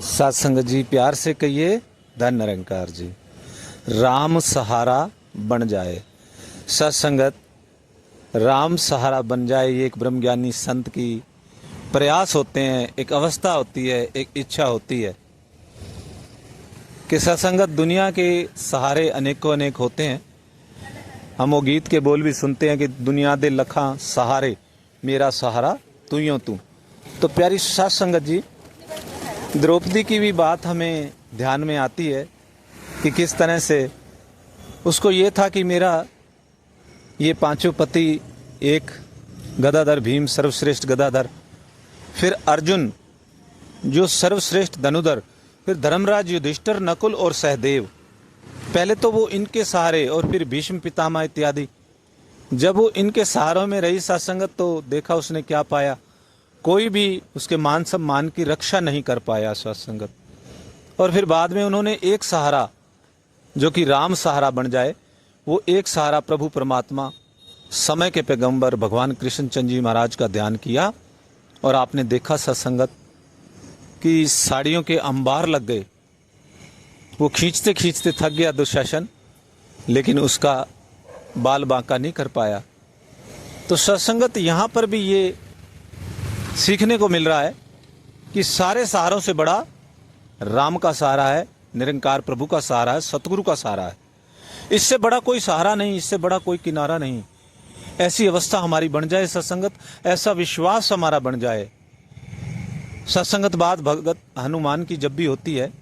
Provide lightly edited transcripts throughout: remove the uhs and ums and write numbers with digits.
साथ संगत जी प्यार से कहिए, धन निरंकार जी। राम सहारा बन जाए। सत्संगत, राम सहारा बन जाए ये एक ब्रह्मज्ञानी संत की प्रयास होते हैं, एक अवस्था होती है, एक इच्छा होती है कि सत्संगत दुनिया के सहारे अनेकों अनेक होते हैं। हम वो गीत के बोल भी सुनते हैं कि दुनिया दे लखा सहारे, मेरा सहारा तू यूं तू। तो प्यारी सत्संगत जी, द्रौपदी की भी बात हमें ध्यान में आती है कि किस तरह से उसको ये था कि मेरा ये पांचों पति, एक गदाधर भीम सर्वश्रेष्ठ गदाधर, फिर अर्जुन जो सर्वश्रेष्ठ धनुधर, फिर धर्मराज युधिष्ठिर, नकुल और सहदेव, पहले तो वो इनके सहारे और फिर भीष्म पितामह इत्यादि। जब वो इनके सहारों में रही सत्संगत तो देखा उसने क्या पाया, कोई भी उसके मान सम्मान की रक्षा नहीं कर पाया सत्संगत। और फिर बाद में उन्होंने एक सहारा जो कि राम सहारा बन जाए, वो एक सहारा प्रभु परमात्मा समय के पैगंबर भगवान कृष्ण चंद्र जी महाराज का ध्यान किया। और आपने देखा सत्संगत कि साड़ियों के अंबार लग गए, वो खींचते खींचते थक गया दुशासन, लेकिन उसका बाल बांका नहीं कर पाया। तो सत्संगत यहाँ पर भी ये सीखने को मिल रहा है कि सारे सहारों से बड़ा राम का सहारा है, निरंकार प्रभु का सहारा है, सतगुरु का सहारा है। इससे बड़ा कोई सहारा नहीं, इससे बड़ा कोई किनारा नहीं। ऐसी अवस्था हमारी बन जाए सत्संगत, ऐसा विश्वास हमारा बन जाए सत्संगत। बात भगत हनुमान की जब भी होती है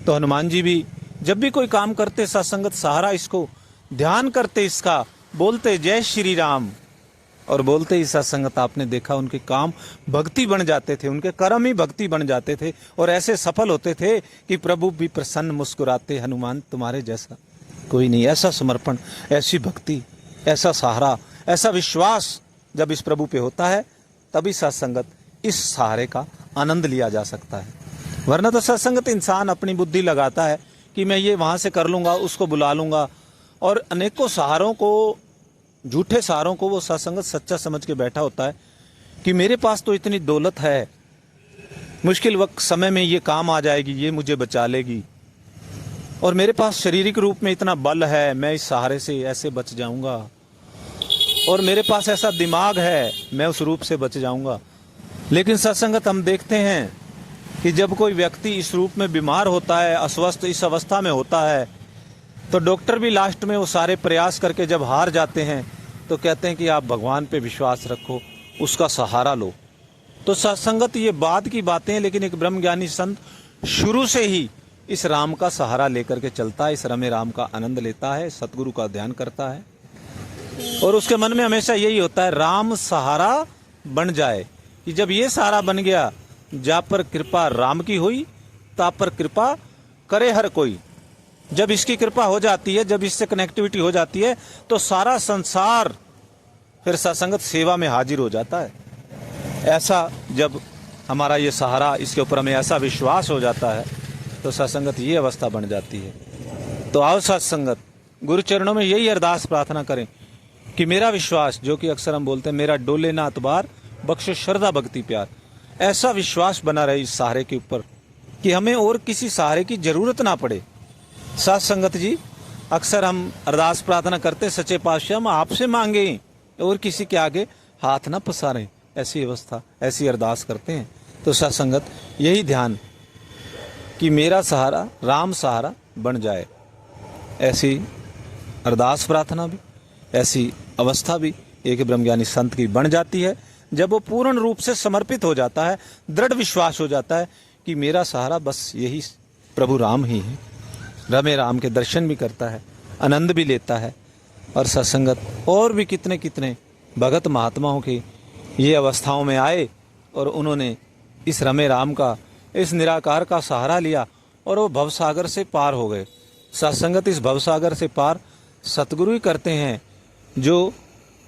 तो हनुमान जी भी जब भी कोई काम करते सत्संगत, सहारा इसको ध्यान करते, इसका बोलते जय श्री राम, और बोलते ही सत्संगत आपने देखा उनके काम भक्ति बन जाते थे, उनके कर्म ही भक्ति बन जाते थे और ऐसे सफल होते थे कि प्रभु भी प्रसन्न मुस्कुराते, हनुमान तुम्हारे जैसा कोई नहीं। ऐसा समर्पण, ऐसी भक्ति, ऐसा सहारा, ऐसा विश्वास जब इस प्रभु पे होता है तभी सत्संगत इस सहारे का आनंद लिया जा सकता है। वरना तो सत्संगत इंसान अपनी बुद्धि लगाता है कि मैं ये वहाँ से कर लूँगा, उसको बुला लूँगा, और अनेकों सहारों को, झूठे सहारों को वो सत्संगत सच्चा समझ के बैठा होता है कि मेरे पास तो इतनी दौलत है, मुश्किल वक्त समय में ये काम आ जाएगी, ये मुझे बचा लेगी, और मेरे पास शारीरिक रूप में इतना बल है, मैं इस सहारे से ऐसे बच जाऊंगा, और मेरे पास ऐसा दिमाग है, मैं उस रूप से बच जाऊंगा। लेकिन सत्संगत हम देखते हैं कि जब कोई व्यक्ति इस रूप में बीमार होता है, अस्वस्थ इस अवस्था में होता है, तो डॉक्टर भी लास्ट में वो सारे प्रयास करके जब हार जाते हैं तो कहते हैं कि आप भगवान पे विश्वास रखो, उसका सहारा लो। तो सत्संगत ये बाद की बातें हैं, लेकिन एक ब्रह्मज्ञानी संत शुरू से ही इस राम का सहारा लेकर के चलता है, इस रमे राम का आनंद लेता है, सतगुरु का ध्यान करता है, और उसके मन में हमेशा यही होता है राम सहारा बन जाए, कि जब ये सहारा बन गया, जा पर कृपा राम की हुई, ता पर कृपा करे हर कोई। जब इसकी कृपा हो जाती है, जब इससे कनेक्टिविटी हो जाती है, तो सारा संसार फिर सत्संगत सेवा में हाजिर हो जाता है। ऐसा जब हमारा ये सहारा, इसके ऊपर हमें ऐसा विश्वास हो जाता है तो सत्संगत ये अवस्था बन जाती है। तो आओ सत्संगत, गुरु चरणों में यही अरदास प्रार्थना करें कि मेरा विश्वास, जो कि अक्सर हम बोलते हैं, मेरा डोले ना अतबार, बख्शो श्रद्धा भक्ति प्यार, ऐसा विश्वास बना रहे इस सहारे के ऊपर कि हमें और किसी सहारे की जरूरत ना पड़े। सत्संगत जी, अक्सर हम अरदास प्रार्थना करते, सच्चे पातशाह हम आपसे मांगे और किसी के आगे हाथ ना पसारें, ऐसी अवस्था, ऐसी अरदास करते हैं। तो सत्संगत यही ध्यान कि मेरा सहारा राम सहारा बन जाए, ऐसी अरदास प्रार्थना भी, ऐसी अवस्था भी एक ब्रह्मज्ञानी संत की बन जाती है जब वो पूर्ण रूप से समर्पित हो जाता है, दृढ़ विश्वास हो जाता है कि मेरा सहारा बस यही प्रभु राम ही है। रमे राम के दर्शन भी करता है, आनंद भी लेता है। और सत्संगत और भी कितने कितने भगत महात्माओं की ये अवस्थाओं में आए और उन्होंने इस रमे राम का, इस निराकार का सहारा लिया और वो भवसागर से पार हो गए। सत्संगत इस भवसागर से पार सतगुरु ही करते हैं, जो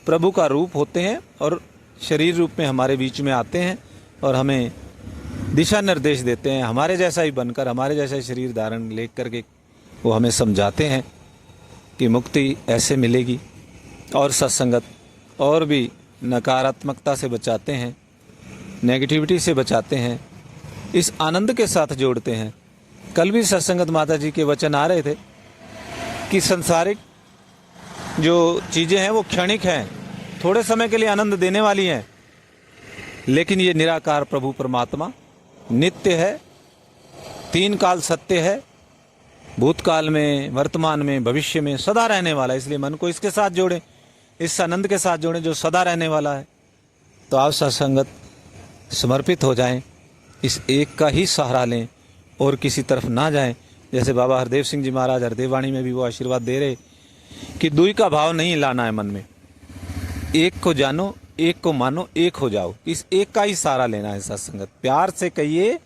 प्रभु का रूप होते हैं और शरीर रूप में हमारे बीच में आते हैं और हमें दिशा निर्देश देते हैं, हमारे जैसा ही बनकर, हमारे जैसा ही शरीर धारण ले करके वो हमें समझाते हैं कि मुक्ति ऐसे मिलेगी। और सत्संगत और भी नकारात्मकता से बचाते हैं, नेगेटिविटी से बचाते हैं, इस आनंद के साथ जोड़ते हैं। कल भी सत्संगत माता जी के वचन आ रहे थे कि संसारिक जो चीज़ें हैं वो क्षणिक हैं, थोड़े समय के लिए आनंद देने वाली हैं, लेकिन ये निराकार प्रभु परमात्मा नित्य है, तीन काल सत्य है, भूतकाल में, वर्तमान में, भविष्य में सदा रहने वाला है। इसलिए मन को इसके साथ जोड़ें, इस आनंद के साथ जोड़ें जो सदा रहने वाला है। तो आप सत्संगत समर्पित हो जाएं, इस एक का ही सहारा लें और किसी तरफ ना जाएं। जैसे बाबा हरदेव सिंह जी महाराज हरदेव वाणी में भी वो आशीर्वाद दे रहे कि दुई का भाव नहीं लाना है मन में, एक को जानो, एक को मानो, एक हो जाओ। इस एक का ही सहारा लेना है सत्संगत। प्यार से कहिए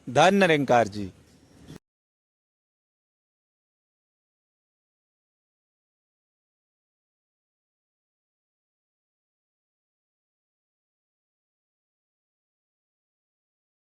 धन निरंकार जी।